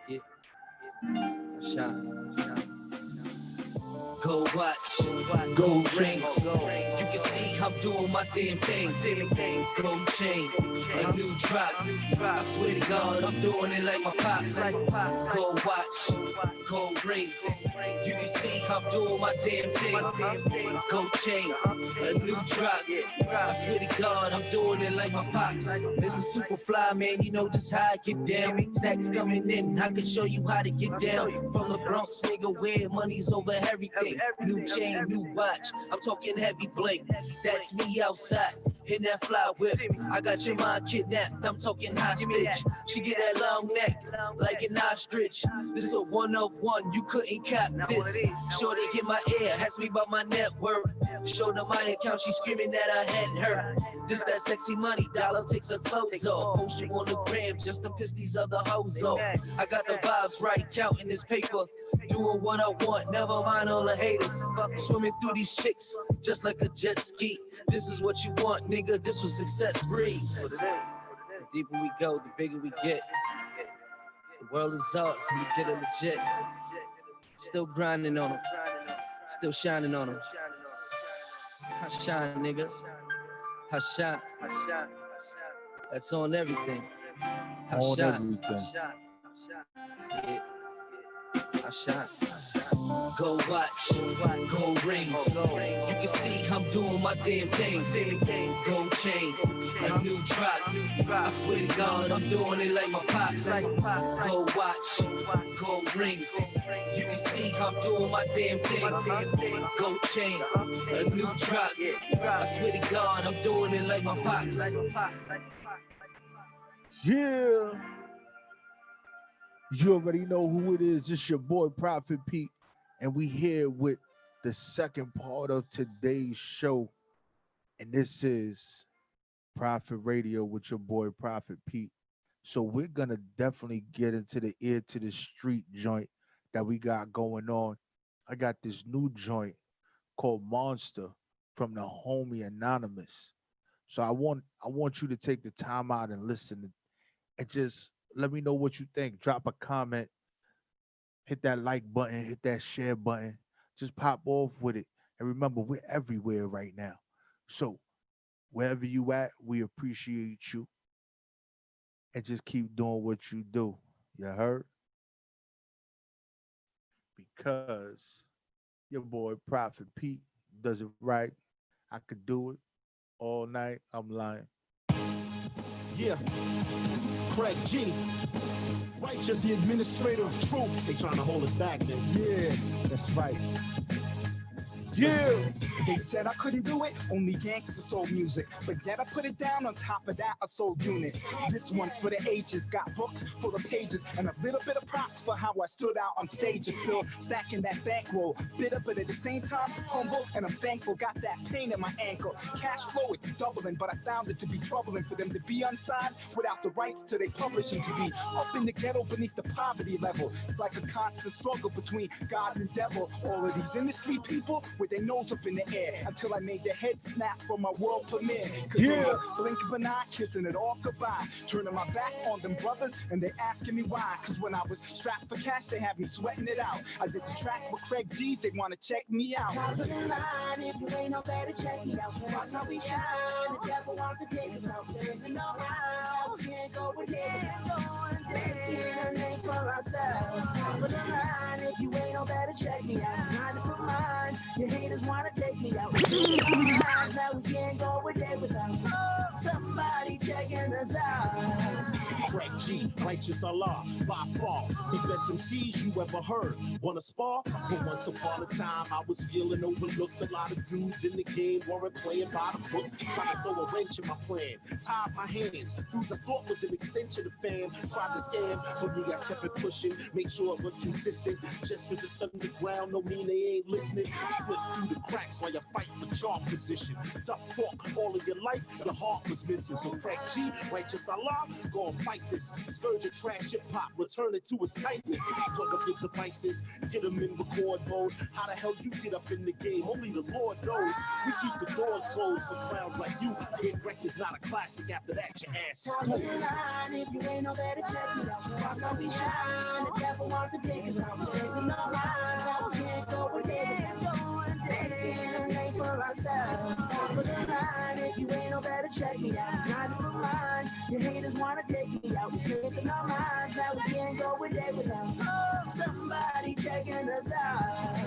Yeah. Shot. Gold watch, gold rings. You can see I'm doing my damn thing. Gold chain, a new drop. I swear to God, I'm doing it like my pops. Gold watch, gold rings. You can see I'm doing my damn thing. Gold chain, a new drop. I swear to God, I'm doing it like my pops. This is super fly, man. You know just how I get down. Stacks coming in, I can show you how to get down. From the Bronx, nigga, where money's over everything. New chain, new watch. I'm talking heavy bling. That's me outside in that fly whip. I got your mind kidnapped. I'm talking hostage. She get that long neck like an ostrich. This a one of one. You couldn't cap this. Shorty in my ear, ask me about my net worth. Showed her my account. She screaming that I had her. This that sexy money. Dollar takes her clothes off. Post you on the gram just to piss these other hoes off. I got the vibes right, counting this paper. Doing what I want, never mind all the haters. Swimming through these chicks, just like a jet ski. This is what you want, nigga, this was success breeze. The deeper we go, the bigger we get. The world is ours, we did it legit. Still grinding on them, still shining on them. I shine, nigga, I shine. That's on everything. I on shine. everything. Yeah. I shine. Gold watch, gold rings. You can see I'm doing my damn thing. Gold chain, a new drop. I swear to God, I'm doing it like my pops. Gold watch, gold rings. You can see I'm doing my damn thing. Gold chain, a new drop. I swear to God, I'm doing it like my pops. Yeah. You already know who it is. It's your boy Prophet Pete, and we here with the second part of today's show. And this is Prophet Radio with your boy Prophet Pete. So we're gonna definitely get into the ear to the street joint that we got going on. I got this new joint called Monster from the homie Anonymous. So I want you to take the time out and listen and just let me know what you think. Drop a comment, hit that like button, hit that share button. Just pop off with it. And remember, we're everywhere right now. So wherever you at, we appreciate you. And just keep doing what you do. You heard? Because your boy Prophet Pete does it right. I could do it all night. I'm lying. Yeah. Craig G. Righteous, the administrator of truth. They trying to hold us back, man. Yeah, that's right. Yeah. They said I couldn't do it, only gangster soul music. But yet I put it down. On top of that, I sold units. This one's for the ages. Got books full of pages and a little bit of props for how I stood out on stage. Is still stacking that bankroll. Bitter, but at the same time, humble and I'm thankful. Got that pain in my ankle. Cash flow, it's doubling, but I found it to be troubling for them to be unsigned without the rights to their publishing, to be up in the ghetto beneath the poverty level. It's like a constant struggle between God and devil. All of these industry people with their nose up in the air until I made their head snap for my world premiere. Cause in a blink of an eye, kissing it all goodbye. Turning my back on them brothers and they asking me why. Cause when I was strapped for cash, they had me sweating it out. I did the track with Craig G, they wanna check me out. Top of the line, if you ain't no better, check me out. Watch how we shine, the devil wants to take us out. You know how we can't go with it. Making a name for ourselves. Top of the line, if you ain't no better, check me out. Hiding from mine, your haters wanna take me out. Now we can't go with it without somebody checking us out. Craig G, righteous Allah, by far the best MCs you ever heard. Wanna spar? But once upon a time, I was feeling overlooked. A lot of dudes in the game weren't playing by the book. Trying to throw a wrench in my plan. Tied my hands. Dudes I thought was an extension of fam. Tried to scam, but me, I kept it pushing. Make sure it was consistent. Just cause it's underground, no mean they ain't listening. Slip through the cracks while you fight for job position. Tough talk all of your life, your heart rappers missing. So Craig G, righteous Allah, go and fight this. Scourge of trash hip hop, return it to its tightness. Plug up your devices, get them in record mode. How the hell you get up in the game? Only the Lord knows. We keep the doors closed for clowns like you. Hit record's not a classic. After that, your ass is cool. If you ain't no better, check me out. Watch out, be shine. The devil wants to take us out. Taking the line, we can't go with it. Making a name for ourselves. Top of the line. If you ain't no better, check me out. Not for mine. Your haters wanna take me out. We're taking our minds. Now we can't go with it without. Oh, somebody checking us out.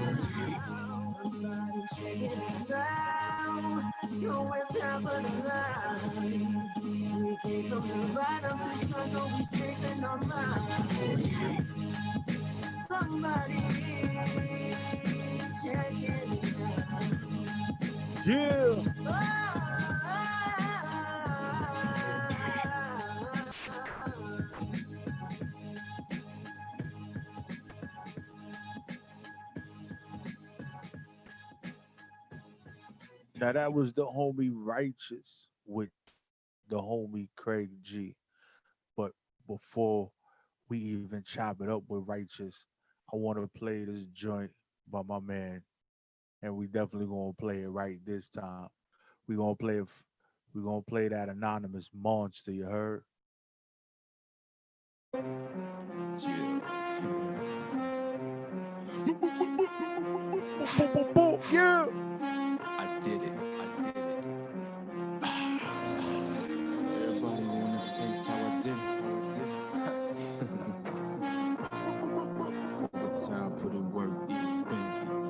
Somebody checking us out. You're at top of the line. We came from the bottom, we struggle, we strengthen our mind. Somebody checking it out. Yeah. Now that was the homie Righteous with the homie Craig G. But before we even chop it up with Righteous, I want to play this joint by my man, and we definitely gonna play it right this time. We gonna play we gonna play that anonymous monster. You heard? Yeah. I did it. Everybody wanna taste how I did it. Over time, put in work, eat spinach.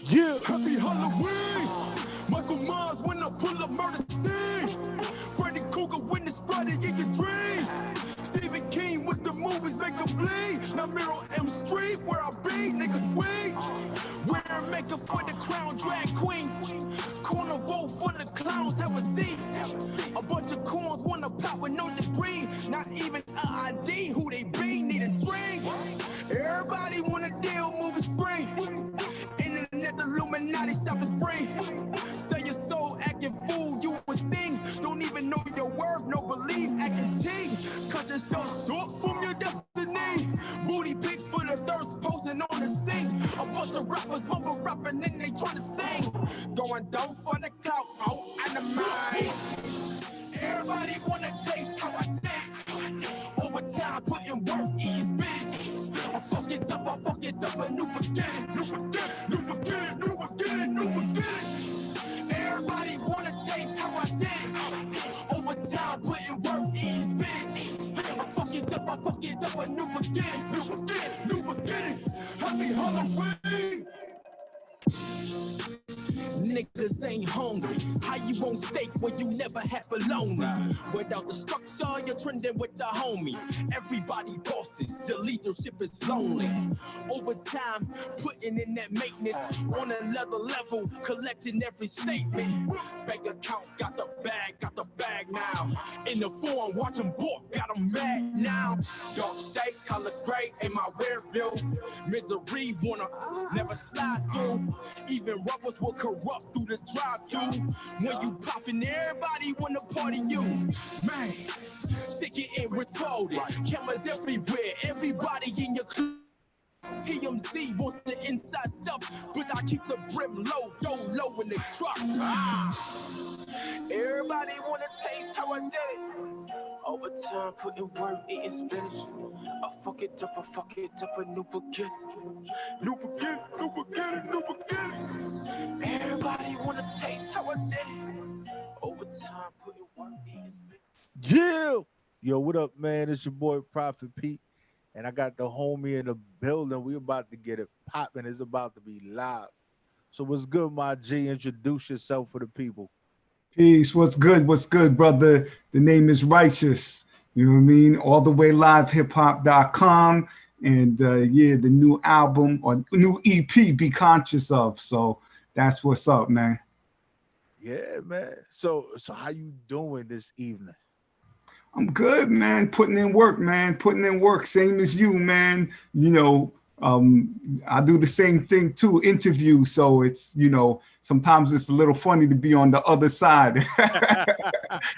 Yeah. Happy Halloween! Michael Myers when I pull up murder scene. Freddy Krueger witness Friday in your dream. Stephen King with the movies make them bleed. Now Mirror M Street where I be, niggas weed. Wearing makeup for the crown drag queen. Carnival for the clowns have a seat. A bunch of corns wanna pop with no degree. Not even an ID, who they be, need a drink. Everybody wanna deal, movie screen. Internet Illuminati shopping spree. Sell your soul, acting fool, you a sting. Don't even know your worth, no belief, acting cheap. Cut yourself short from your destiny. Booty pics for the thirst, posing on the scene. A bunch of rappers mumble rapping and they try to sing. Going down for the clout, out and the mind. Everybody wanna taste how I did. Over time, putting work in spinach. I fuck it up, a new beginning. New beginning. Everybody wanna taste how I did. Over time, putting work in spinach. I fuck it up, a new beginning. Happy Halloween. Niggas ain't hungry. How you want steak when you never had bologna? Without the structure, you're trending with the homies. Everybody bosses, your leadership is lonely. Over time, putting in that maintenance on another level, collecting every statement. Bank account got the bag now. In the form, watch them book, got them mad now. Dark shade, color gray, ain't my wear view. Misery wanna never slide through. Even rubbers will corrupt through the drive-thru. When you poppin', everybody wanna party you. Man, shit getting retarded. Cameras everywhere, everybody in your TMZ wants the inside stuff, but I keep the brim low in the truck. Everybody wanna taste how I did it. Over time, putting work, eating spinach. I fuck it up, a new beginning. Everybody wanna taste how I did it. Over time, putting work, eating spinach. Jill. Yo, what up, man? It's your boy Prophet Pete. And I got the homie in the building. We about to get it popping. It's about to be live. So what's good, my G? Introduce yourself for the people. Peace. What's good? What's good, brother? The name is Righteous. You know what I mean? All the way live hiphop.com. And yeah, the new album or new EP, Be Conscious Of. So that's what's up, man. Yeah, man. So how you doing this evening? I'm good, man. Putting in work, man. Putting in work. Same as you, man. You know, I do the same thing too, interview. So it's, you know, sometimes it's a little funny to be on the other side.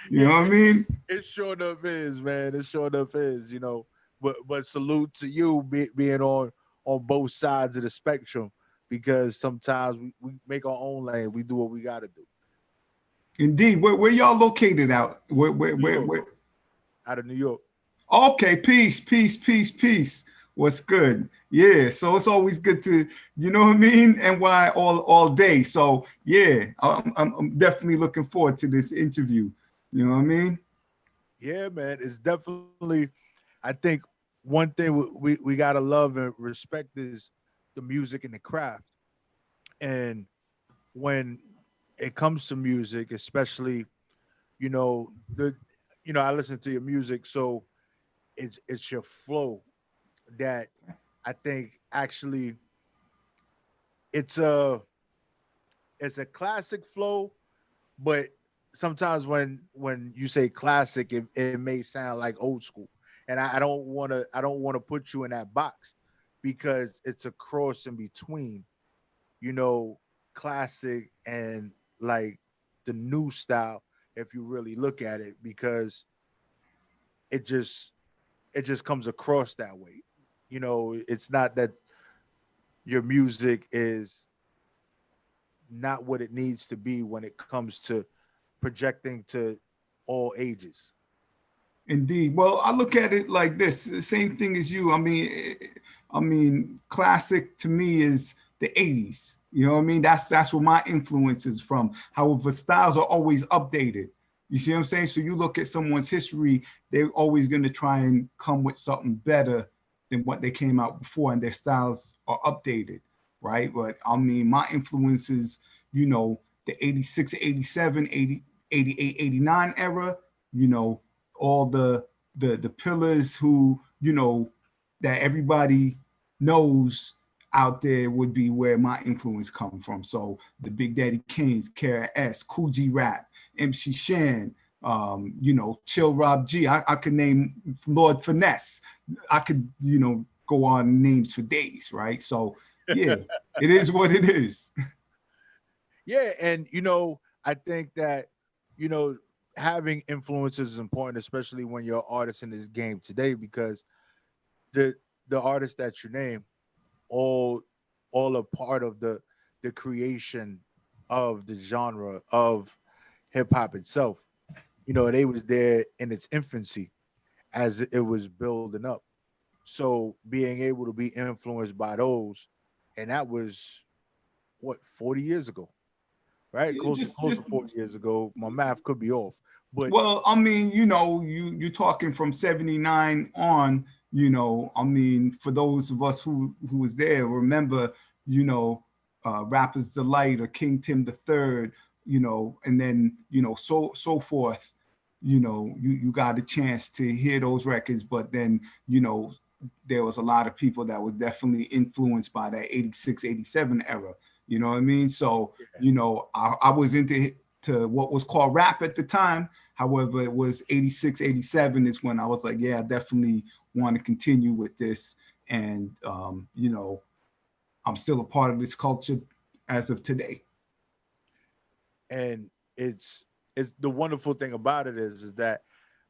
You know what I mean? It sure enough is, man. It sure enough is, you know. But salute to you being on both sides of the spectrum, because sometimes we make our own lane. We do what we got to do. Indeed. Where y'all located out? Where? Out of New York. Okay, peace. What's good? Yeah, so it's always good to, you know what I mean? NY all day. So yeah, I'm definitely looking forward to this interview. You know what I mean? Yeah, man. It's definitely, I think one thing we gotta love and respect is the music and the craft. And when it comes to music, especially, you know, I listen to your music, so it's your flow that I think actually it's a it's a classic flow, but sometimes when you say classic, it may sound like old school. And I don't want to put you in that box, because it's a cross in between, you know, classic and like the new style, if you really look at it, because it just it just comes across that way. You know, it's not that your music is not what it needs to be when it comes to projecting to all ages. Indeed. Well, I look at it like this, the same thing as you. I mean, classic to me is the 80s. You know what I mean? That's where my influence is from. However, styles are always updated. You see what I'm saying? So you look at someone's history, they're always going to try and come with something better than what they came out before, and their styles are updated, right? But I mean, my influences, you know, the 86, 87, 80, 88, 89 era, you know, all the pillars who, you know, that everybody knows out there would be where my influence come from. So the Big Daddy Kane's, Kara S, Cool G Rap, MC Shan, you know, Chill Rob G. I could name Lord Finesse. I could, you know, go on names for days, right? So yeah, it is what it is. Yeah, and you know, I think that, you know, having influences is important, especially when you're an artist in this game today, because the the artists that you name all all a part of the creation of the genre of hip hop itself. You know, they was there in its infancy as it was building up. So being able to be influenced by those, and that was what, 40 years ago, right? Yeah, Close to 40 years ago. My math could be off, but well, I mean, you know, you talking from 79 on, you know, I mean, for those of us who was there, remember, you know, Rapper's Delight or King Tim the Third, you know, and then, you know, so forth, you know, you got a chance to hear those records, but then, you know, there was a lot of people that were definitely influenced by that 86, 87 era. You know what I mean? So, you know, I was into to what was called rap at the time. However, it was 86, 87 is when I was like, yeah, I definitely want to continue with this. And, you know, I'm still a part of this culture as of today. and it's the wonderful thing about it is that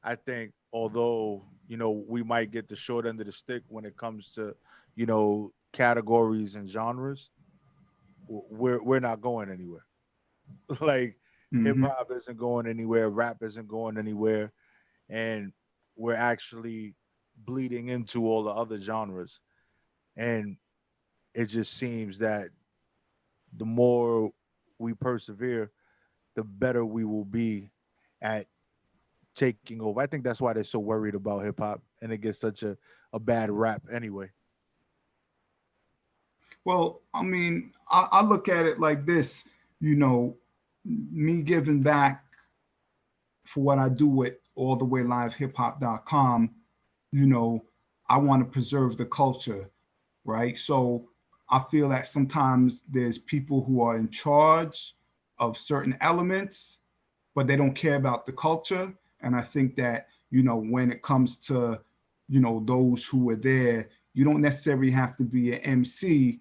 I think, although, you know, we might get the short end of the stick when it comes to, you know, categories and genres, we're not going anywhere. Like hip Hmm. hop isn't going anywhere, rap isn't going anywhere, and we're actually bleeding into all the other genres. And it just seems that the more we persevere, the better we will be at taking over. I think that's why they're so worried about hip hop and it gets such a bad rap anyway. Well, I mean, I look at it like this, you know, me giving back for what I do with all the way live hip-hop.com, you know, I want to preserve the culture, right? So I feel that sometimes there's people who are in charge of certain elements, but they don't care about the culture. And I think that, you know, when it comes to, you know, those who were there, You don't necessarily have to be an MC,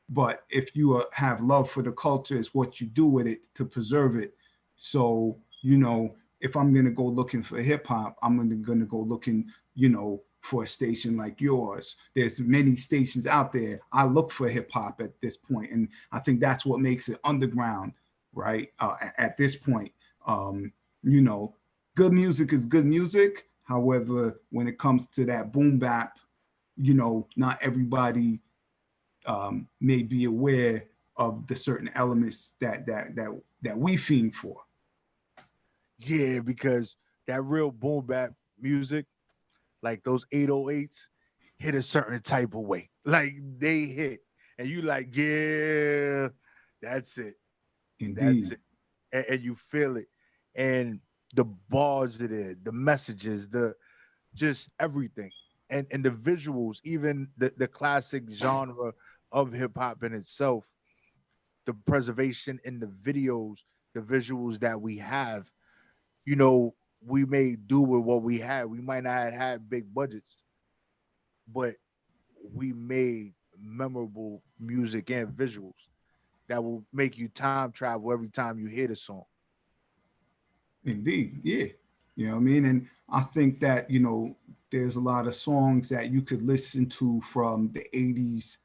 but if you have love for the culture, it's what you do with it to preserve it. So, you know, if I'm going to go looking for hip hop, I'm going to go looking, you know, for a station like yours. There's many stations out there. I look for hip hop at this point, and I think that's what makes it underground, right? At this point, you know, good music is good music. However, when it comes to that boom bap, you know, not everybody may be aware of the certain elements that we fiend for. Yeah, because that real boom bap music, like those 808s, hit a certain type of way. Like they hit, and you like, yeah, that's it. That's Indeed. it. And you feel it. And the bars that are, the messages, the just everything. And the visuals, even the classic genre of hip hop in itself, the preservation in the videos, the visuals that we have, you know, we may do with what we had. We might not have had big budgets, but we made memorable music and visuals that will make you time travel every time you hear the song. Indeed, yeah. You know what I mean? And I think that, you know, there's a lot of songs that you could listen to from the 80s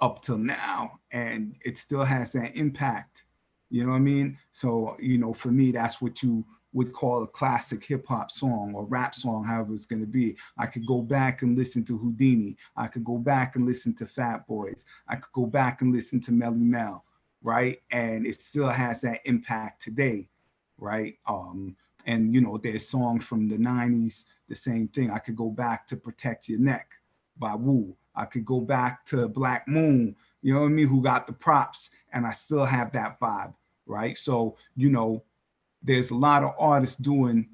up till now, and it still has that impact. You know what I mean? So, you know, for me, that's what you would call a classic hip hop song or rap song, however it's going to be. I could go back and listen to Houdini. I could go back and listen to Fat Boys. I could go back and listen to Melly Mel, right? And it still has that impact today, right? And you know, there's songs from the 90s, the same thing. I could go back to Protect Your Neck by Wu. I could go back to Black Moon, you know what I mean, who got the props, and I still have that vibe, right? So, you know, there's a lot of artists doing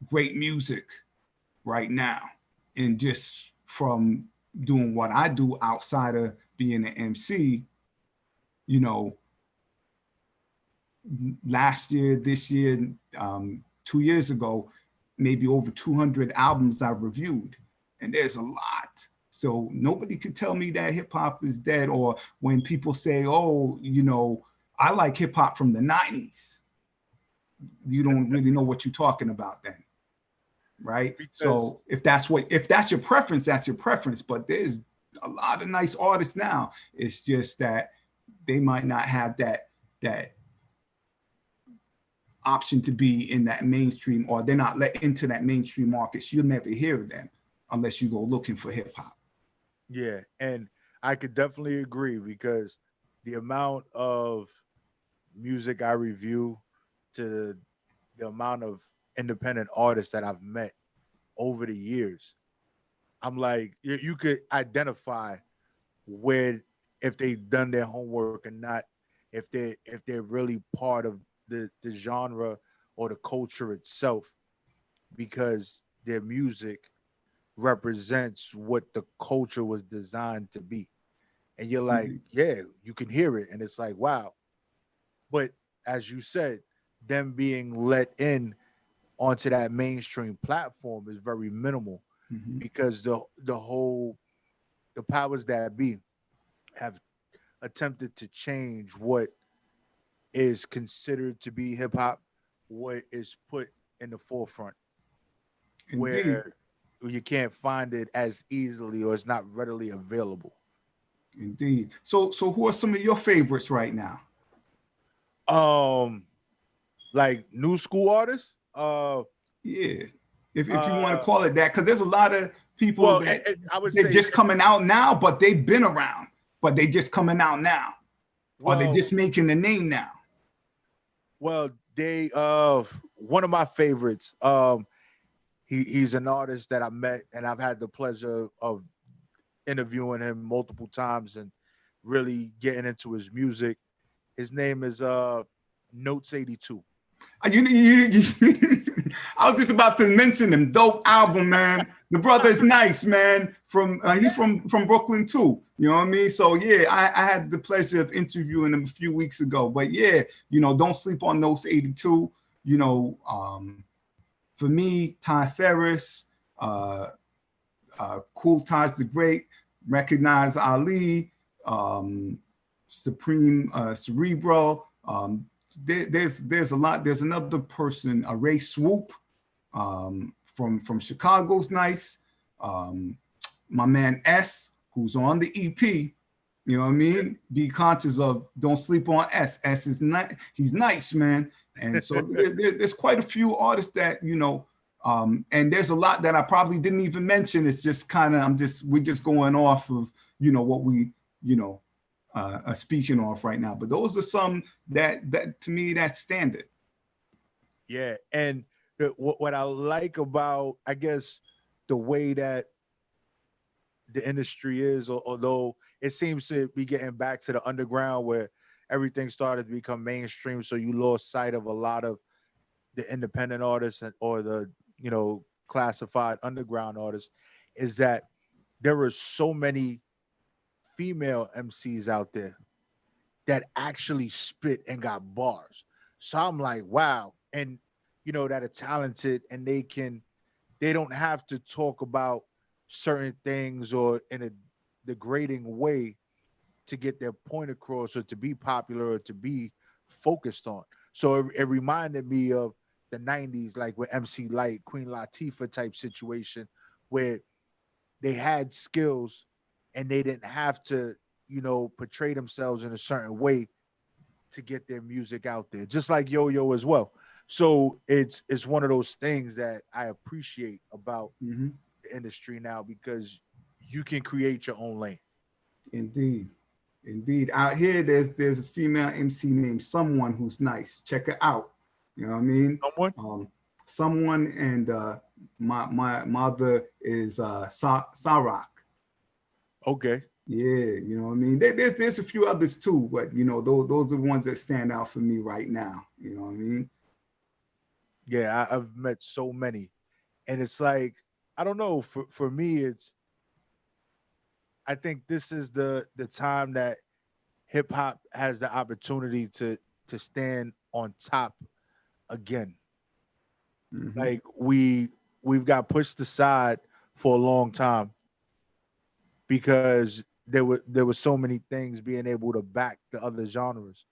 great music right now. And just from doing what I do outside of being an MC, you know, last year, this year, 2 years ago, maybe over 200 albums I reviewed, and there's a lot. So nobody could tell me that hip hop is dead, or when people say, oh, you know, I like hip hop from the 90s. You don't really know what you're talking about then, right? Because so if that's your preference, that's your preference. But there's a lot of nice artists now. It's just that they might not have that option to be in that mainstream, or they're not let into that mainstream market. So you'll never hear them unless you go looking for hip hop. Yeah, and I could definitely agree, because the amount of music I review to the amount of independent artists that I've met over the years, I'm like, you could identify where, if they've done their homework or not, if they're really part of the genre or the culture itself, because their music represents what the culture was designed to be. And you're like, yeah, you can hear it, and it's like, wow. But as you said, them being let in onto that mainstream platform is very minimal, because the powers that be have attempted to change what is considered to be hip hop, what is put in the forefront. Indeed. Where you can't find it as easily, or it's not readily available. Indeed. So who are some of your favorites right now? Like new school artists? Yeah. If you want to call it that, because there's a lot of people that I would they're say just coming out now, but they've been around, but they just coming out now. Or they're just making the name now. Well, they one of my favorites, he's an artist that I met, and I've had the pleasure of interviewing him multiple times and really getting into his music. His name is Notes 82. I was just about to mention him. Dope album, man. The brother is nice, man. He's from Brooklyn too. You know what I mean? So yeah, I had the pleasure of interviewing him a few weeks ago. But yeah, you know, don't sleep on Notes 82. You know, for me, Ty Ferris, Cool Taj the Great, Recognize Ali, Supreme Cerebro. There's a lot. There's another person, Ray Swoop, from Chicago's nice. My man S, who's on the EP. You know what I mean? Be conscious of, don't sleep on S. S is not, he's nice, man. And so there's quite a few artists that, you know, and there's a lot that I probably didn't even mention. It's just kind of, we're just going off of, you know, what we, you know, are speaking off right now. But those are some that to me, that's standard. Yeah. And what I like about, I guess, the way that the industry is, although it seems to be getting back to the underground where everything started to become mainstream, so you lost sight of a lot of the independent artists or the, you know, classified underground artists, is that there are so many female MCs out there that actually spit and got bars. So I'm like, wow. And, you know, that are talented, and they don't have to talk about certain things or in a degrading way to get their point across or to be popular or to be focused on. So it reminded me of the 90s, like with MC Lyte, Queen Latifah type situation, where they had skills and they didn't have to, you know, portray themselves in a certain way to get their music out there, just like Yo-Yo as well. So it's one of those things that I appreciate about the industry now, because you can create your own lane. Indeed. Out here, there's a female MC named Someone who's nice. Check her out. You know what I mean? Someone, and my mother is Sarak. Okay. Yeah, you know what I mean? There's a few others too, but you know, those are the ones that stand out for me right now. You know what I mean? Yeah, I've met so many. And it's like, I don't know, for me, I think this is the time that hip hop has the opportunity to stand on top again. Like we've got pushed aside for a long time because there were so many things being able to back the other genres,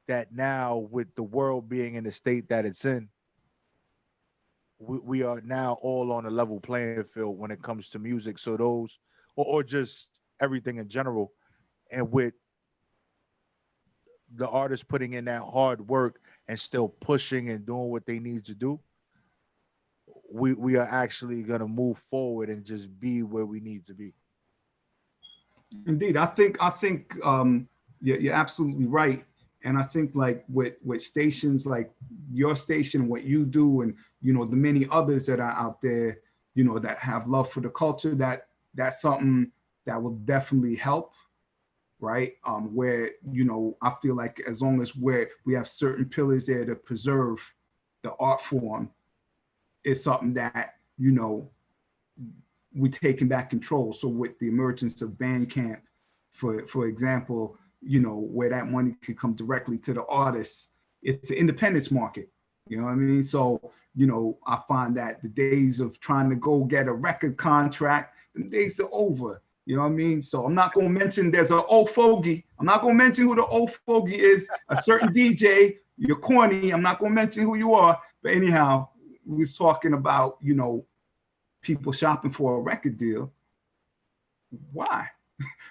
that now, with the world being in the state that it's in, we are now all on a level playing field when it comes to music. So those, or just everything in general, and with the artists putting in that hard work and still pushing and doing what they need to do, we are actually going to move forward and just be where we need to be. Indeed, I think you're absolutely right. And I think like with stations like your station, what you do, and you know, the many others that are out there, you know, that have love for the culture, that's something that will definitely help, right? Where, you know, I feel like as long as we have certain pillars there to preserve the art form, it's something that, you know, we're taking back control. So with the emergence of Bandcamp, for example, you know, where that money could come directly to the artists, it's an independence market. You know what I mean? So, you know, I find that the days of trying to go get a record contract, the days are over. You know what I mean? So I'm not going to mention, there's an old fogey. I'm not going to mention who the old fogey is, a certain DJ. You're corny. I'm not going to mention who you are. But anyhow, we was talking about, you know, people shopping for a record deal. Why?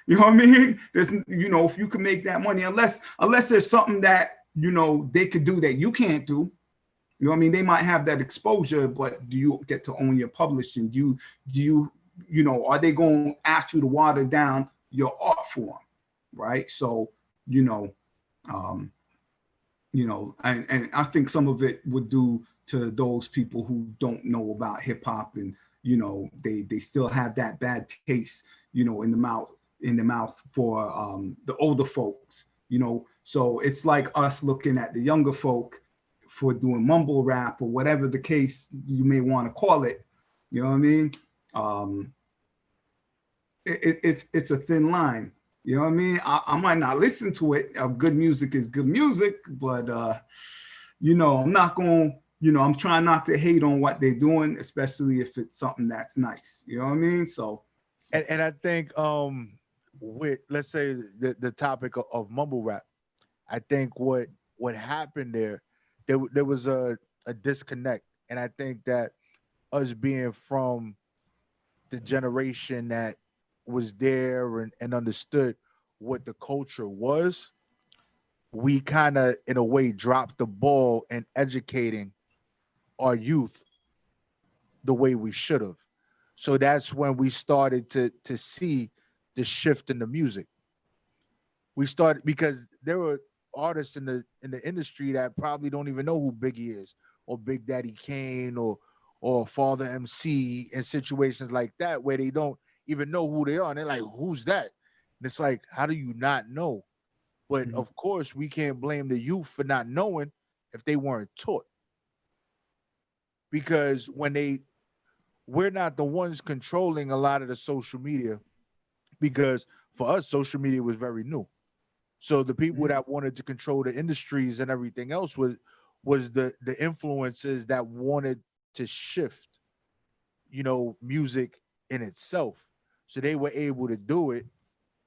You know what I mean? There's, you know, if you can make that money, unless there's something that, you know, they could do that you can't do. You know what I mean? They might have that exposure, but do you get to own your publishing? Do you, you know, are they going to ask you to water down your art form? Right. So, you know, and I think some of it would do to those people who don't know about hip hop, and, you know, they still have that bad taste, you know, in the mouth for the older folks, you know. So it's like us looking at the younger folk for doing mumble rap or whatever the case you may want to call it. You know what I mean? It's a thin line. You know what I mean? I might not listen to it. Good music is good music, but you know, I'm not going to, I'm trying not to hate on what they're doing, especially if it's something that's nice. You know what I mean? So, and I think with, let's say, the topic of mumble rap, I think what happened there was a disconnect, and I think that us being from the generation that was there and understood what the culture was, we kind of in a way dropped the ball in educating our youth the way we should have. So that's when we started to see the shift in the music. We started because there were artists in the industry that probably don't even know who Biggie is, or Big Daddy Kane, or Father MC, in situations like that where they don't even know who they are, and they're like, who's that? And it's like, how do you not know? But of course, we can't blame the youth for not knowing if they weren't taught, because we're not the ones controlling a lot of the social media, because for us, social media was very new. So the people that wanted to control the industries and everything else was the influences that wanted to shift, music in itself. So they were able to do it,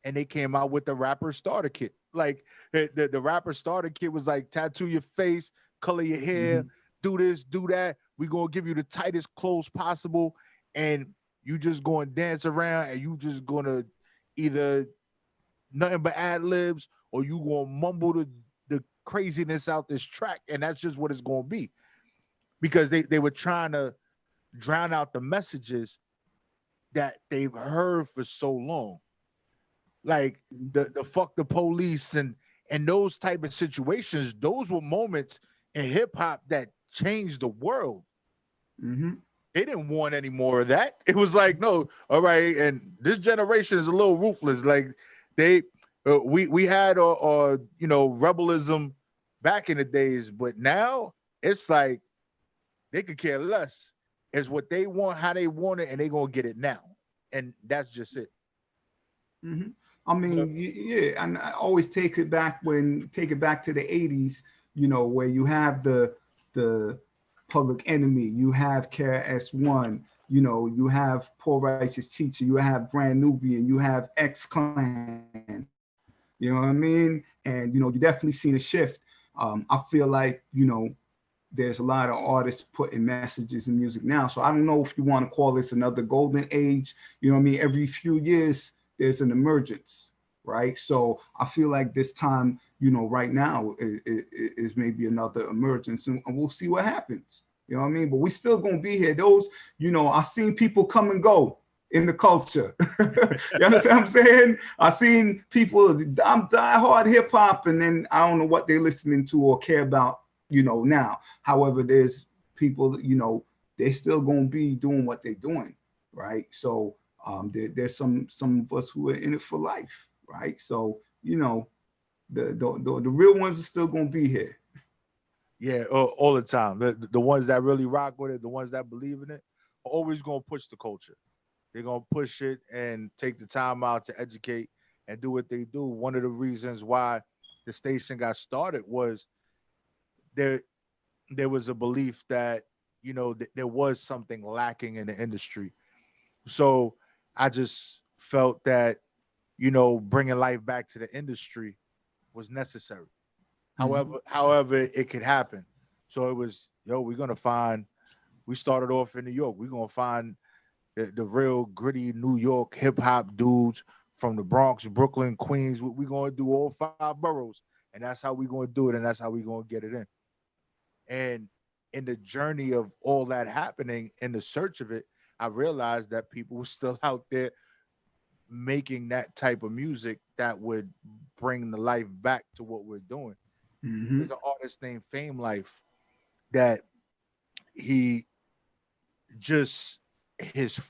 and they came out with the rapper starter kit. Like the rapper starter kit was like, tattoo your face, color your hair, do this, do that. We're gonna give you the tightest clothes possible, and you just gonna dance around, and you just gonna either nothing but ad libs, or you gonna mumble the craziness out this track, and that's just what it's gonna be. Because they were trying to drown out the messages that they've heard for so long. Like the fuck the police and those type of situations, those were moments in hip hop that changed the world. They didn't want any more of that. It was like, no, all right, and this generation is a little ruthless. Like we had rebelism back in the days, but now it's like they could care less. It's what they want, how they want it, and they gonna get it now, and that's just it. I mean, yeah, and I always take it back to the 80s, where you have the Public Enemy, you have KRS-One, you have Poor Righteous Teacher, you have Brand Nubian, you have X-Clan, you know what I mean? And, you definitely seen a shift. I feel like, there's a lot of artists putting messages in music now. So I don't know if you want to call this another golden age. You know what I mean? Every few years, there's an emergence, right? So I feel like this time, right now is maybe another emergence, and we'll see what happens. You know what I mean? But we still gonna be here. Those, I've seen people come and go in the culture. You understand what I'm saying? I've seen people, I'm diehard hip hop, and then I don't know what they're listening to or care about, now. However, there's people, they still gonna be doing what they're doing, right? So there's some of us who are in it for life, right? So the real ones are still gonna be here. Yeah, all the time. The ones that really rock with it, the ones that believe in it, are always gonna push the culture. They're gonna push it and take the time out to educate and do what they do. One of the reasons why the station got started was there was a belief that there was something lacking in the industry. So I just felt that, bringing life back to the industry was necessary. However, it could happen. So it was, we started off in New York. We're going to find the real gritty New York hip hop dudes from the Bronx, Brooklyn, Queens. We're going to do all 5 boroughs, and that's how we're going to do it. And that's how we're going to get it in. And in the journey of all that happening, in the search of it, I realized that people were still out there making that type of music that would bring the life back to what we're doing. There's an artist named Fame Life that his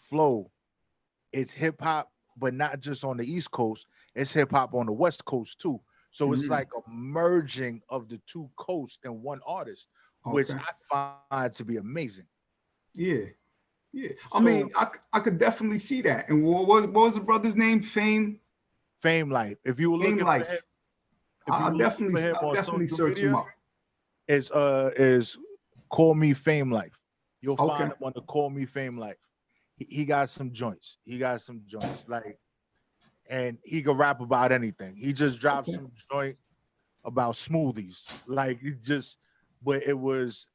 flow is hip hop, but not just on the East Coast, it's hip hop on the West Coast too. So it's like a merging of the two coasts in one artist, which I find to be amazing. Yeah. I mean, I could definitely see that. And what was the brother's name? Fame Life. If you were looking for him, I'll definitely search him up. Is Call Me Fame Life. You'll Okay. find him on the Call Me Fame Life. He got some joints. Like, and he could rap about anything. He just dropped some joint about smoothies. Like, but it was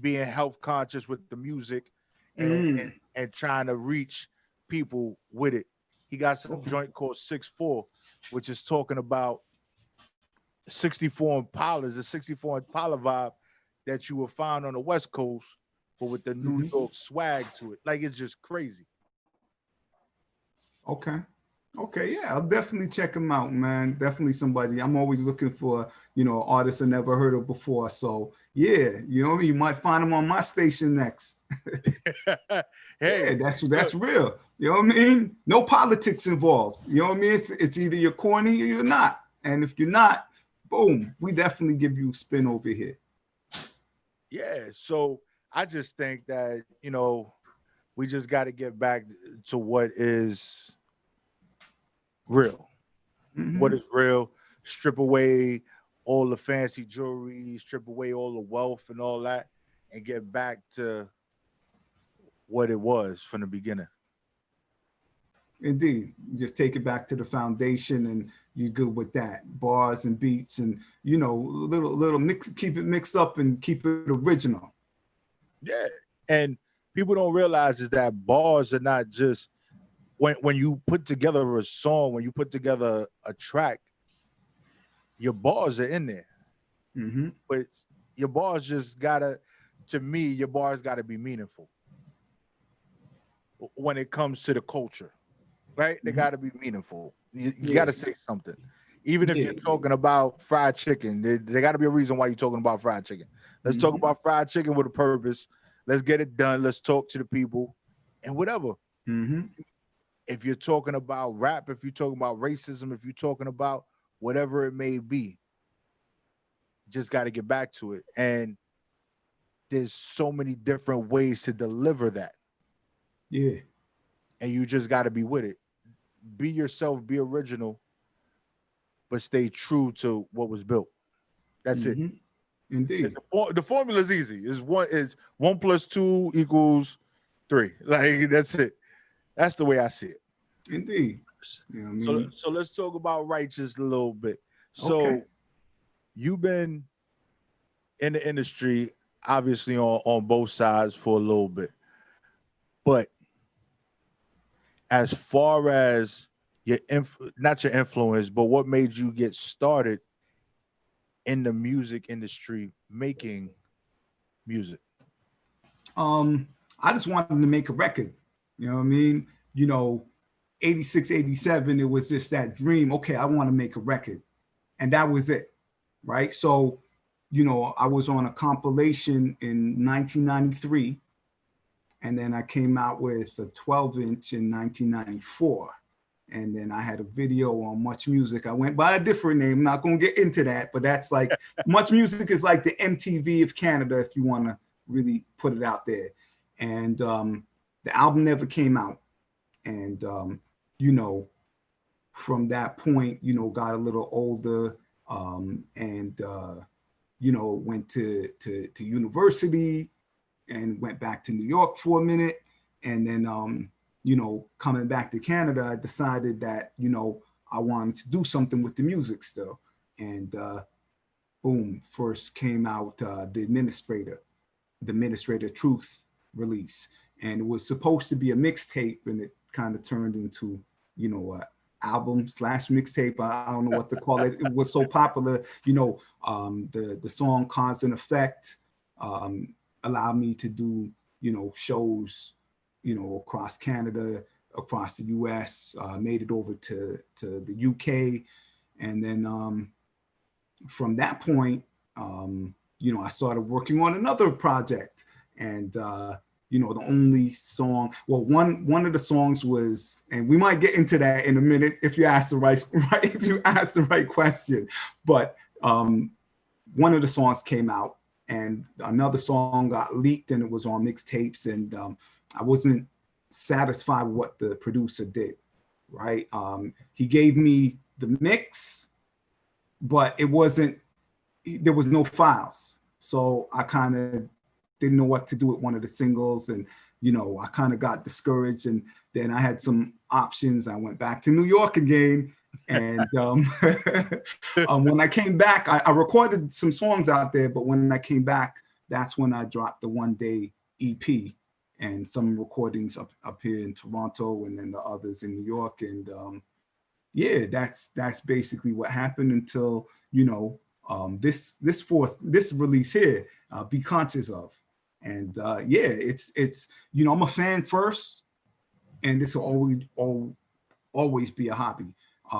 being health conscious with the music and trying to reach people with it. He got some joint called 6'4", which is talking about 64 Impalas, the 64 Impala vibe that you will find on the West Coast, but with the New York swag to it. Like, it's just crazy. Okay. Yeah, I'll definitely check him out, man. Definitely somebody. I'm always looking for, artists I never heard of before. So yeah, you might find him on my station next. Hey, yeah, that's real. You know what I mean? No politics involved. You know what I mean? It's either you're corny or you're not. And if you're not, boom, we definitely give you a spin over here. Yeah. So I just think that, we just got to get back to what is real. What is real? Strip away all the fancy jewelry, strip away all the wealth and all that, and get back to what it was from the beginning. Indeed. Just take it back to the foundation and you're good with that. Bars and beats and, little mix, keep it mixed up and keep it original. Yeah. And people don't realize is that bars are not just when you put together a song, when you put together a track, your bars are in there. But your bars just gotta be meaningful when it comes to the culture, right? They gotta be meaningful. You gotta say something. Even if you're talking about fried chicken, there gotta be a reason why you're talking about fried chicken. Let's talk about fried chicken with a purpose. Let's get it done. Let's talk to the people and whatever. If you're talking about rap, if you're talking about racism, if you're talking about whatever it may be, just got to get back to it. And there's so many different ways to deliver that. Yeah. And you just got to be with it. Be yourself, be original, but stay true to what was built. That's it. Indeed. The formula is easy. Is 1 + 2 = 3. Like, that's it. That's the way I see it. Indeed. You know what I mean? So let's talk about Righteous a little bit. So you've been in the industry, obviously on both sides for a little bit. But as far as not your influence, but what made you get started in the music industry making music? I just wanted to make a record. You know what I mean? 86, 87, it was just that dream. Okay, I want to make a record. And that was it. Right. So, I was on a compilation in 1993. And then I came out with a 12-inch in 1994. And then I had a video on Much Music. I went by a different name. I'm not going to get into that, but that's like Much Music is like the MTV of Canada, if you want to really put it out there. And the album never came out. And, from that point, got a little older and, went to university and went back to New York for a minute. And then, coming back to Canada, I decided that, I wanted to do something with the music still. And boom, first came out the Administrator Truth release. And it was supposed to be a mixtape, and it kind of turned into, album / mixtape. I don't know what to call it. It was so popular, the song Cause and Effect allowed me to do, shows, across Canada, across the US, made it over to the UK. And then from that point, I started working on another project. And the only song, well, one of the songs was, and we might get into that in a minute if you ask the right question. But one of the songs came out, and another song got leaked, and it was on mixtapes, and I wasn't satisfied with what the producer did. Right? He gave me the mix, but there was no files. So I kind of didn't know what to do with one of the singles, and I kind of got discouraged, and then I had some options. I went back to New York again, and when I came back, I recorded some songs out there, but when I came back, that's when I dropped the One Day EP and some recordings up here in Toronto, and then the others in New York. And yeah, that's basically what happened until this release here, Be Conscious Of. And yeah, it's I'm a fan first, and this will always be a hobby.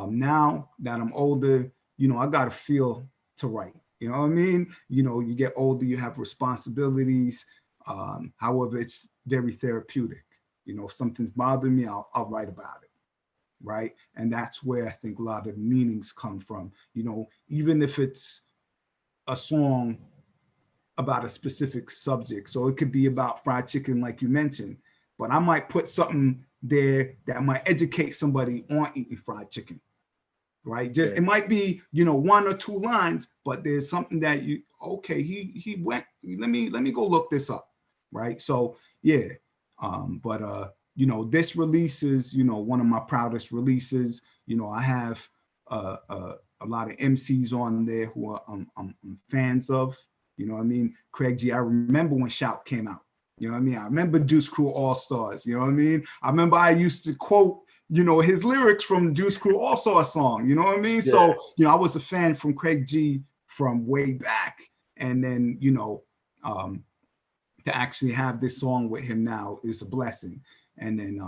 Now that I'm older, I got a feel to write. You know what I mean? You get older, you have responsibilities. However, it's very therapeutic. If something's bothering me, I'll write about it. Right. And that's where I think a lot of the meanings come from. Even if it's a song about a specific subject. So it could be about fried chicken, like you mentioned, but I might put something there that might educate somebody on eating fried chicken. Right. Just it might be, 1 or 2 lines, but there's something that he went, let me go look this up. Right. So yeah. This release is, one of my proudest releases. I have a lot of MCs on there who I'm fans of. You know what I mean? Craig G, I remember when Shout came out. You know what I mean? I remember Juice Crew All Stars. You know what I mean? I remember I used to quote, his lyrics from Juice Crew All Star song. You know what I mean? Yeah. So, I was a fan from Craig G from way back. And then, to actually have this song with him now is a blessing. And then,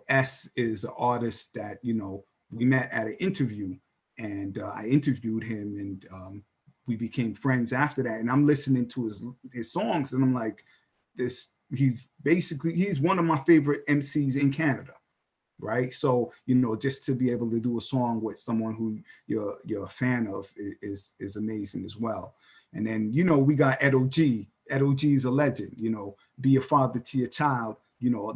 S is an artist that, we met at an interview, and I interviewed him, and we became friends after that. And I'm listening to his songs, and I'm like, he's one of my favorite MCs in Canada. Right. So, just to be able to do a song with someone who you're a fan of is amazing as well. And then, we got Edo G. Edo G is a legend, be a father to your child,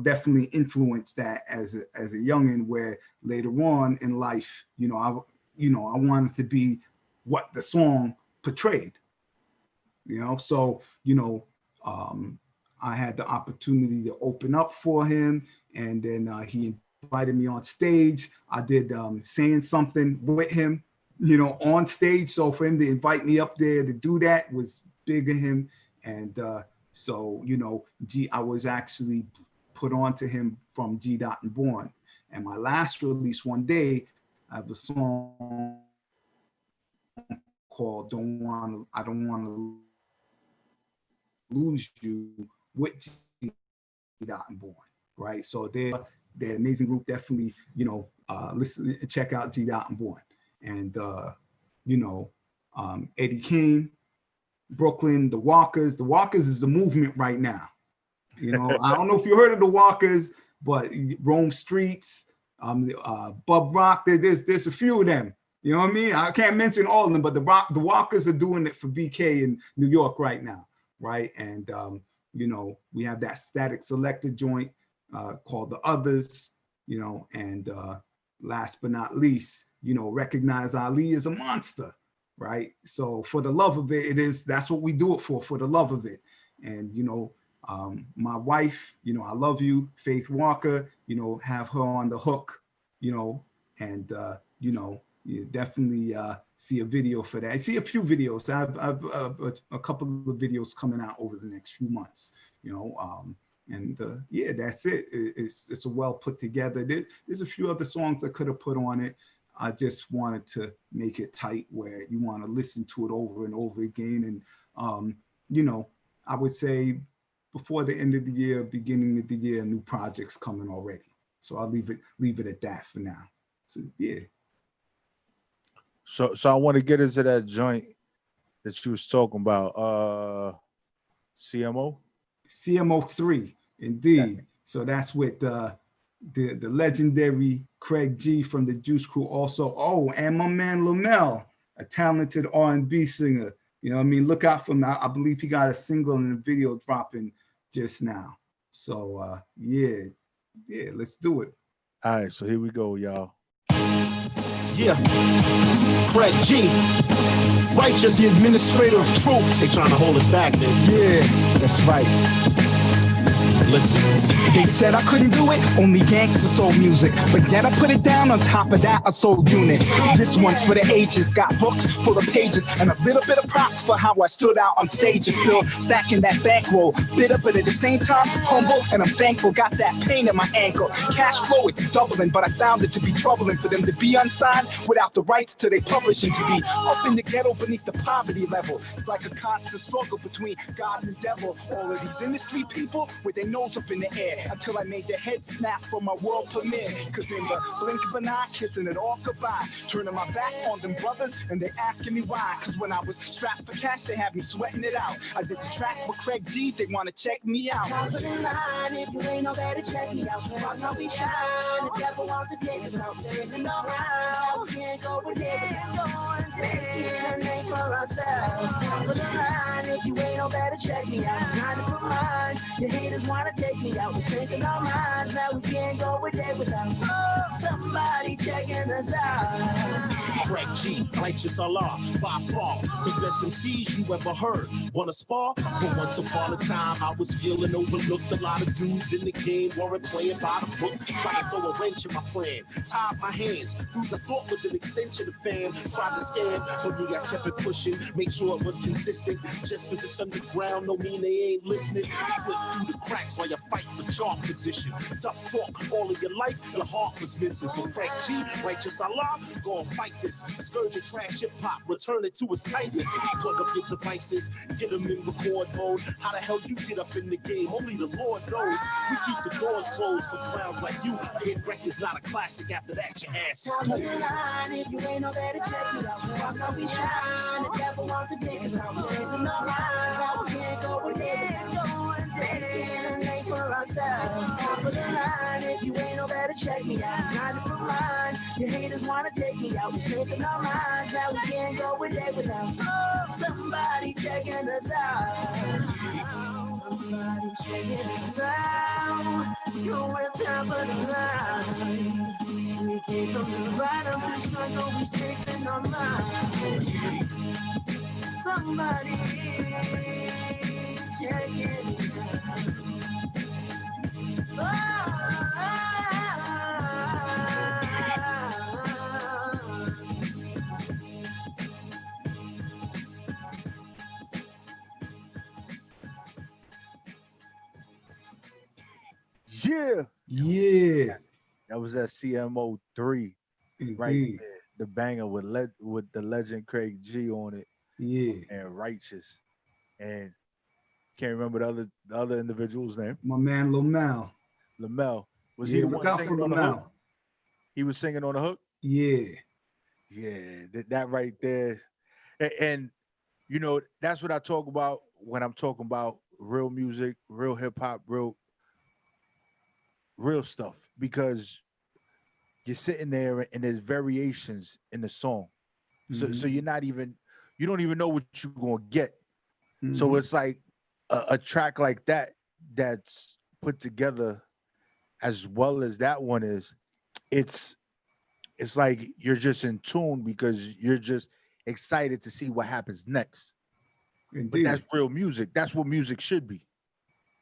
definitely influenced that as a youngin', where later on in life, I wanted to be what the song portrayed, so, I had the opportunity to open up for him, and then he invited me on stage. I did Saying Something with him, on stage. So for him to invite me up there to do that was big of him. And so, I was actually put on to him from G. Dot and Born. And my last release, One Day, I have a song called I Don't Want to Lose You with G. Dot and Born, right? So they're an amazing group. Definitely, listen and check out G. Dot and Born. And, Eddie Kane, Brooklyn, the Walkers. The Walkers is a movement right now. I don't know if you heard of the Walkers, but Rome Streets, Bub Rock, there's a few of them. You know what I mean? I can't mention all of them, but the Walkers are doing it for BK in New York right now, right? And we have that Static Selector joint called The Others, and last but not least, Recognize Ali as a monster. Right. So for the love of it, that's what we do it for the love of it. And, my wife, I love you, Faith Walker, have her on the hook, and, you definitely see a video for that. I see a few videos. I've a couple of videos coming out over the next few months, and yeah, that's it. It's a well put together. There's a few other songs I could have put on it. I just wanted to make it tight where you want to listen to it over and over again. And, I would say before the end of the year, beginning of the year, new projects coming already. So I'll leave it at that for now. So, yeah. So I want to get into that joint that you was talking about. CMO? CMO 3, indeed. So that's with the legendary Craig G from the Juice Crew also. Oh, and my man Lamel, a talented R&B singer. Look out for him. I believe he got a single and a video dropping just now. So yeah, let's do it. All right, so here we go, y'all. Yeah. Craig G. Righteous, the administrator of truth. They trying to hold us back, man. Yeah, that's right. Listen. They said I couldn't do it, only gangster soul music. But yet I put it down, on top of that I sold units. This one's for the ages, got books full of pages, and a little bit of props for how I stood out on stage. Is still stacking that bankroll, bitter but at the same time humble, and I'm thankful. Got that pain in my ankle, cash flow it's doubling, but I found it to be troubling for them to be unsigned without the rights to their publishing, to be up in the ghetto beneath the poverty level. It's like a constant struggle between God and the devil. All of these industry people with their nose up in the air, until I made their head snap for my world premiere. Cause in the blink of an eye, kissing it all goodbye, turning my back on them brothers, and they asking me why. Cause when I was strapped for cash, they had me sweating it out. I did the track with Craig G, they wanna check me out. Top of the line, if you ain't nobody, check me out. Watch how we shine. The devil wants to take us out. Standing around, we can't go with it. Making a name for ourselves. Top of the line, if you ain't nobody, check me out. Trying to put mine. Your haters wanna take me out. We're thinking our minds. Now we can't go with it without somebody checking us out. Craig G, righteous Allah, by far the best MCs you ever heard. Wanna spar? But once upon a time, I was feeling overlooked. A lot of dudes in the game weren't playing by the book. Trying to throw a wrench in my plan, tied my hands. Dudes I thought was an extension of fam. Tried to scam, but me, I kept it pushing. Make sure it was consistent. Just cause it's underground, no mean they ain't listening. Slip through the cracks while you fight for job position. Tough talk, all of your life, your heart was missing. So Craig G, righteous Allah, go and fight this. Scourge of trash hip hop, return it to its tightness. Plug up your devices, get them in record mode. How the hell you get up in the game? Only the Lord knows. We keep the doors closed for clowns like you. A hit record's not a classic. After that, your ass is Top of stupid. the line, if you ain't nobody, check me out. Watch how we shine. The devil wants to take us out. Standing around, we can't go with it. Making a name for ourselves. Top of the line, if you ain't nobody, check me out. Trying to put mine. Your haters wanna take me out. We're thinking our minds. Now we can't go with it without somebody checking us out. Somebody checking us out. We're top of the line. We came from the bottom, the struggle was taking our mind. Somebody checking us out. Yeah, Yeah, that was that CMO 3 right indeed. there. The banger with the legend Craig G on it Yeah, and Righteous. And can't remember the other individual's name. my man Lamel. Lamel. Was Yeah, he the look one out for singing on the hook? Lamel. He was singing on the hook? Yeah, Yeah, that right there. And you know, that's what I talk about when I'm talking about real music, real hip hop, real stuff, because you're sitting there and there's variations in the song. So Mhm. you don't even know what you're gonna get. So Mhm. it's like a track like that that's put together as well as that one is, it's like you're just in tune because you're just excited to see what happens next. But Indeed. that's real music. That's what music should be.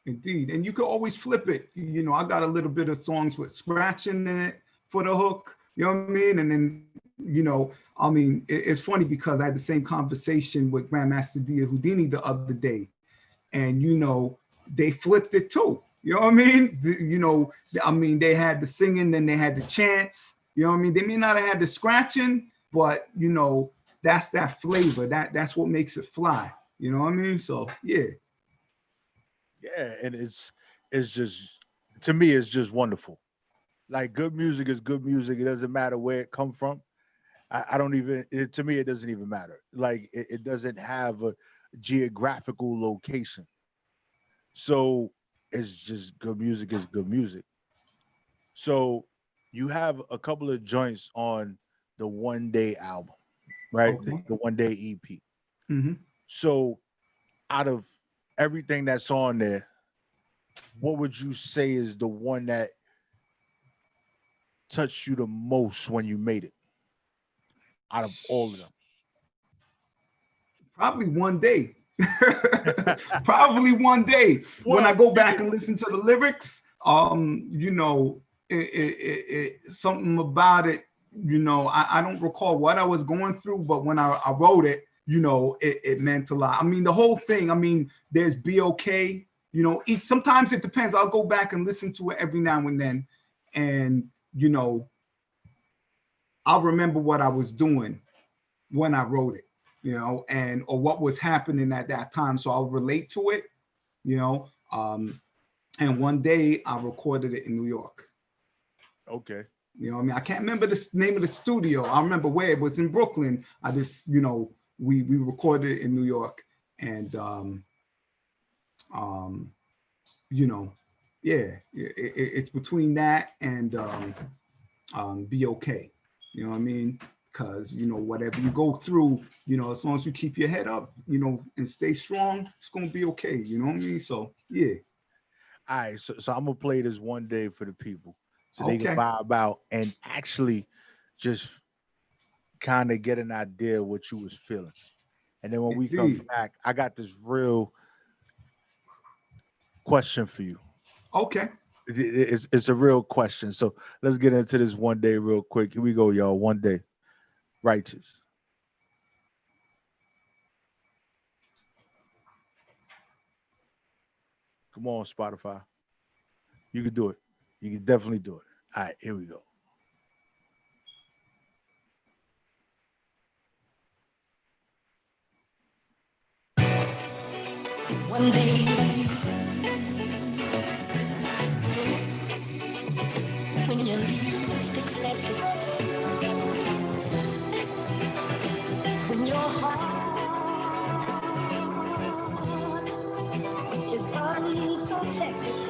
Indeed. And you can always flip it. You know, I got a little bit of songs with scratching in it for the hook. You know what I mean? And then, you know, I mean, it's funny because I had the same conversation with Grandmaster Dia Houdini the other day. And, you know, they flipped it too. You know what I mean? You know, I mean, they had the singing, then they had the chants. You know what I mean? They may not have had the scratching, but, you know, that's that flavor. That's what makes it fly. You know what I mean? So, yeah. Yeah, and it's just, to me, it's just wonderful. Like, good music is good music. It doesn't matter where it come from. I don't even, to me, it doesn't even matter. Like, it doesn't have a geographical location. So it's just good music is good music. So you have a couple of joints on the One Day album, right? Okay. The One Day EP. Mm-hmm. So out of everything that's on there, what would you say is the one that touched you the most when you made it? out of all of them? Probably one day. Probably one day. When I go back and listen to the lyrics, you know, something about it, you know, I don't recall what I was going through, but when I wrote it, you know, it meant a lot. I mean, the whole thing, I mean, there's BOK, you know, sometimes it depends. I'll go back and listen to it every now and then. And, you know, I'll remember what I was doing when I wrote it, you know, or what was happening at that time. So I'll relate to it, you know. And one day I recorded it in New York. Okay. You know, I mean, I can't remember the name of the studio. I remember where it was in Brooklyn. I just, you know, we recorded it in New York, and you know, yeah, it's between that and BOK. You know what I mean? Because, you know, whatever you go through, you know, as long as you keep your head up, you know, and stay strong, it's gonna be okay. You know what I mean? So yeah. All right, so I'm gonna play this one day for the people, so they can Okay. vibe out and actually just kind of get an idea of what you was feeling. And then when we come Indeed. back, I got this real question for you. Okay. It's a real question. So let's get into this one day real quick. Here we go, y'all. One day, righteous. Come on, Spotify. You can do it. You can definitely do it. All right, here we go. One day, when you least expect it, when your heart is unprotected.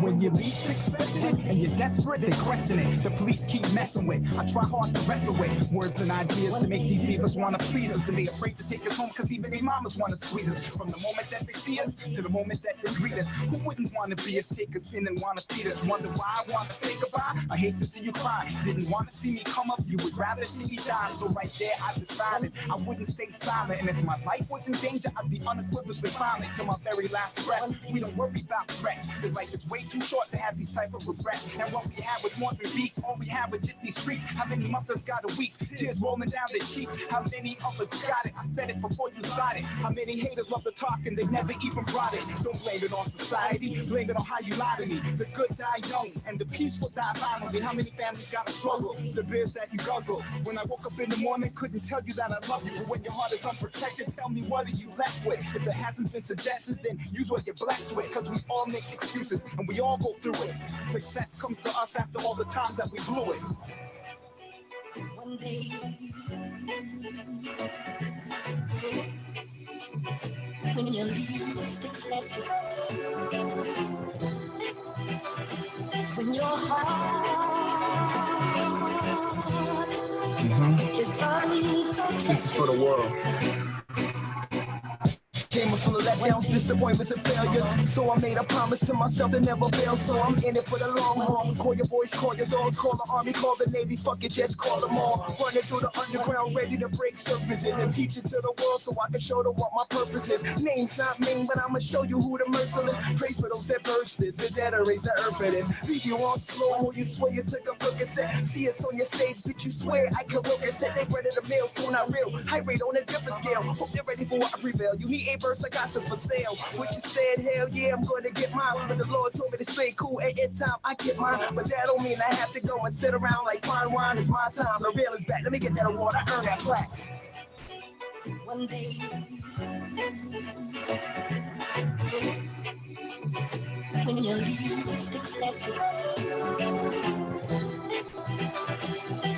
When you least expect it and you're desperate, they're questioning it. The police keep messing with. I try hard to wrestle with words and ideas to make these neighbors want to please us, and they afraid to take us home because even their mamas want to squeeze us. From the moment that they see us to the moment that they greet us, who wouldn't want to be us, take us in and want to feed us? Wonder why I want to say goodbye? I hate to see you cry. Didn't want to see me come up, you would rather see me die. So right there I decided I wouldn't stay silent, and if my life was in danger, I'd be unequivocally silent till my very last breath. We don't worry about threats, cause life is way too short to have these type of regrets. And what we had was more than beef, all we had was just these streets. How many mothers got a week? Tears rolling down their cheeks. How many others got it? I said it before you started. How many haters love to talk and they never even brought it? Don't blame it on society, blame it on how you lie to me. The good die young and the peaceful die violently. How many families got to struggle? The beers that you guzzle. When I woke up in the morning, couldn't tell you that I love you. But when your heart is unprotected, tell me what are you left with? If it hasn't been suggested, then use what you're blessed with. Cause we all make excuses and we all go through it. Success comes to us after all the times that we blew it. One day, when you least expect it, when your heart is unprotected. This is for the world. Came full of letdowns, disappointments, and failures. So I made a promise to myself to never fail. So I'm in it for the long haul. Call your boys, call your dogs, call the army, call the navy. Fuck it, just call them all. Running through the underground, ready to break surfaces and teach it to the world so I can show them what my purpose is. Name's not mean, but I'ma show you who the merciless. Pray for those that burst this, the dead erase the earth for this. Leave you on slow, you swear you took a look and said, see us on your stage, bitch, you swear I can look and said they ready to mail, so not real. High rate on a different scale. Hope they're ready for what I prevail. You need a verse, I got some for sale. What you said, hell yeah, I'm gonna get mine. But the Lord told me to stay cool at any time. I get mine, but that don't mean I have to go and sit around like fine wine. It's my time. The real is back. Let me get that award. I earned that plaque. One day, when you least expect it,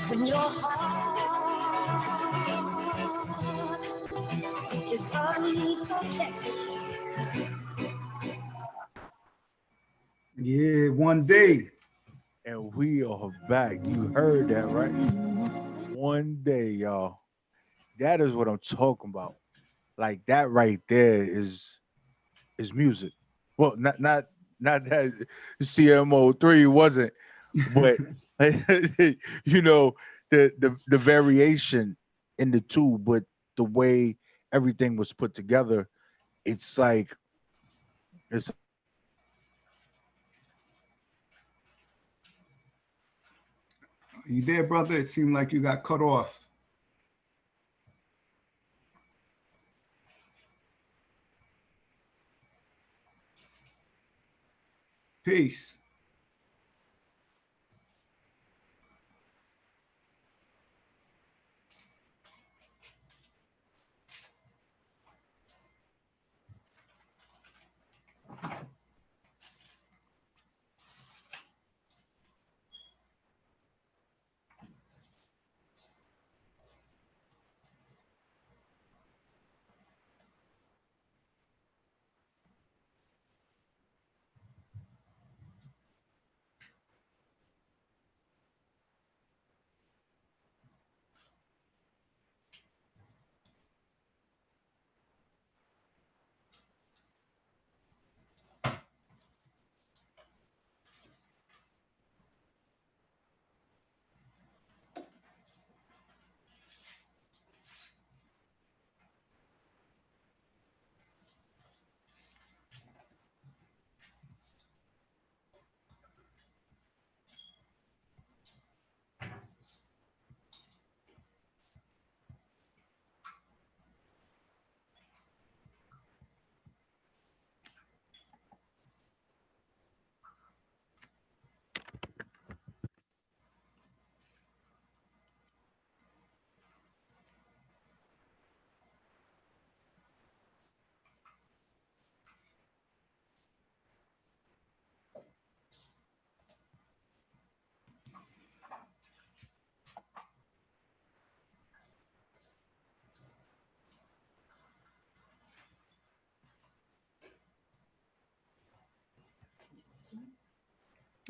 when your heart is unprotected. Yeah, one day. And we are back. You heard that, right? One day, y'all. That is what I'm talking about. Like that right there is music. Well, not that CMO3 wasn't, but you know, the variation in the two, but the way everything was put together, it's like it's You there, brother? It seemed like you got cut off. Peace.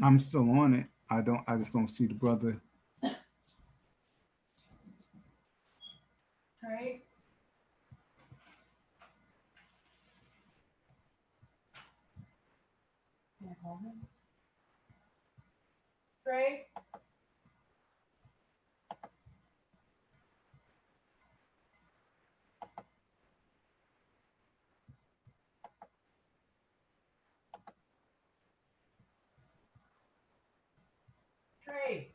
I'm still on it. I just don't see the brother. Right? Can I call him? Trey? Trey?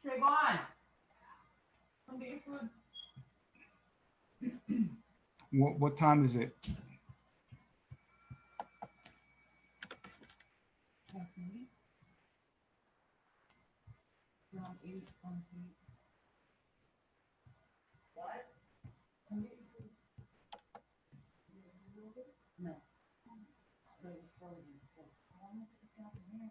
Trayvon, come get your food. What time is it? That's me. Around 8 on What? Come get your food. No. But it's frozen. So how long is it stop in here?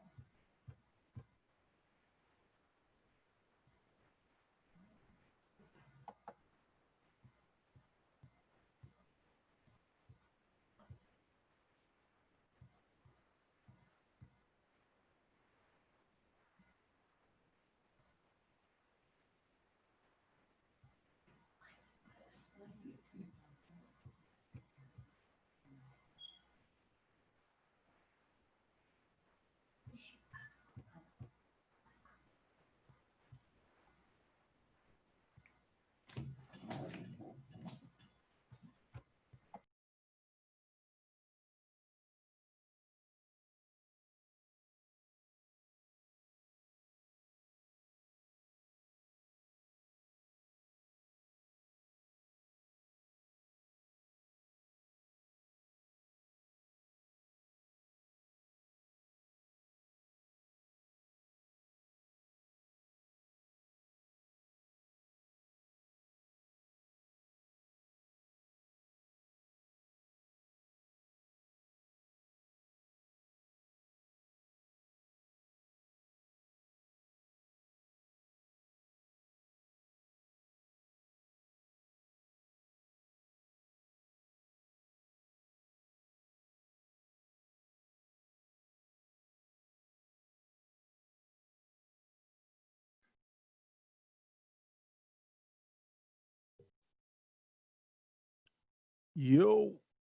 Yo,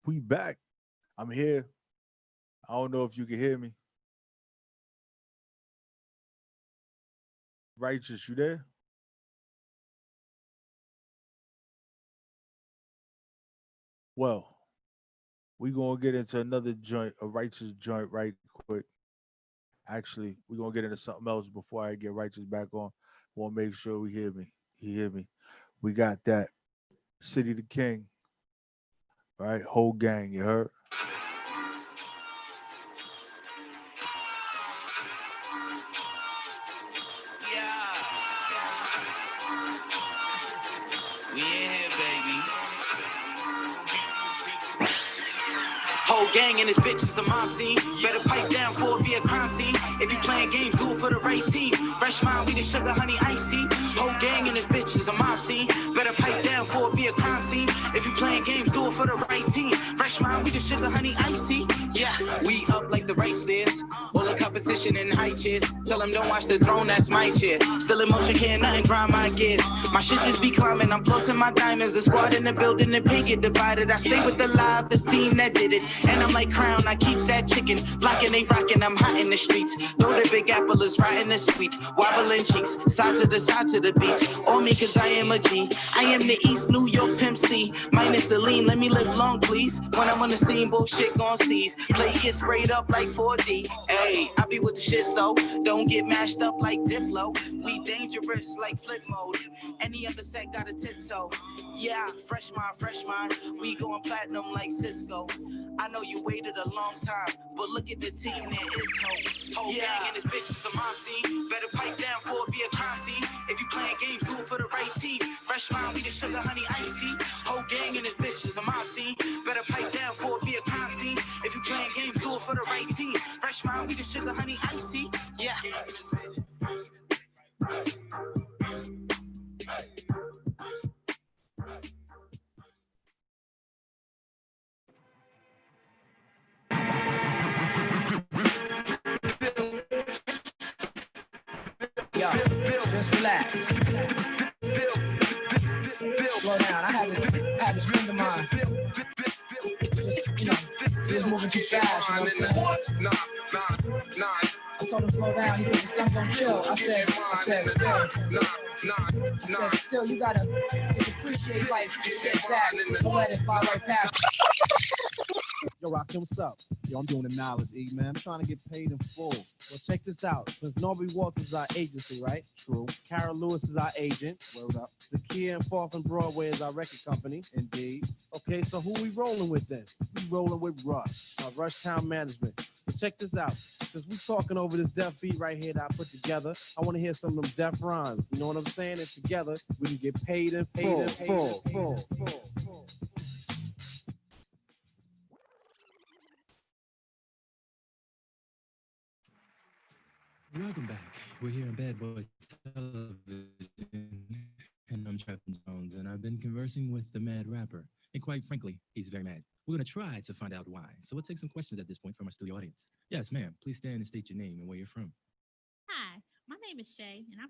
we back. I'm here. I don't know if you can hear me. Righteous, you there? Well, we gonna get into another joint, a righteous joint, right quick. Actually, we gonna get into something else before I get righteous back on. Want to make sure we hear me. He hear me. We got that City the King, right? Whole gang, you heard? Yeah. We in here, baby. Whole gang and his bitches a mob scene. Better pipe down for it be a crime scene. If you playing games, do it for the right team. Fresh mind, we the sugar, honey, iced tea. Whole gang and his bitches a mob scene. Better pipe down for it be a crime scene. If you playing games, do it for the right team. Fresh mind, we the sugar, honey, iced tea. Yeah, we up like the right stairs. All the competition in high chairs. Tell them don't watch the throne, that's my chair. Still in motion, can't nothing grind my gears. My shit just be climbing, I'm flossing my diamonds. The squad in the building, the pay get divided. I stay with the livest team that did it. And I'm like Crown, I keep that chicken. Blocking, they rocking, I'm hot in the streets. Though the big apple is riding the sweet. Wobbling cheeks, side to the beat. All me cause I am a G. I am the East New York Pimp C. Minus the lean, let me live long please. When I'm on the scene, bullshit gon' seize. Play get sprayed up like 4D. Hey, I be with the shit though. Don't get mashed up like Diplo. We dangerous like flip mode. Any other set got a tiptoe. Yeah, fresh mind. We going platinum like Cisco. I know you waited a long time, but look at the team, there is hope. Whole gang and this bitch is a mob scene. Better pipe down for it be a crime scene. If you playing games, do it for the right team. Fresh mind, we the sugar, honey, iced tea. Whole gang and this bitch is a mob scene. Better pipe down for it be a crime scene. If you playing games, do it for the right team. Fresh mind, we the sugar, honey, iced tea. Yeah. Yo, just relax. Slow down. I had this friend of mine. Just, he was moving too fast, you know what I'm saying? I told him slow down. He said, the sun's gonna chill. I said, still, you gotta just appreciate life. Just sit back. Don't let it fly right past you. Yo, Rocky, what's up? Yo, I'm doing the knowledge, E, man. I'm trying to get paid in full. Well, check this out. Since Norby Walters is our agency, right? True. Carol Lewis is our agent. Word up. Zakia and Fourth and Broadway is our record company. Indeed. Okay, so who we rolling with then? We rolling with Rush, our Rush Town Management. So check this out. Since we talking over this deaf beat right here that I put together, I want to hear some of them deaf rhymes. You know what I'm saying? And together, we can get paid in full. Welcome back. We're here on Bad Boy Television, and I'm Trapin Jones, and I've been conversing with the mad rapper. And quite frankly, he's very mad. We're going to try to find out why. So we'll take some questions at this point from our studio audience. Yes, ma'am. Please stand and state your name and where you're from. Hi, my name is Shay, and I'm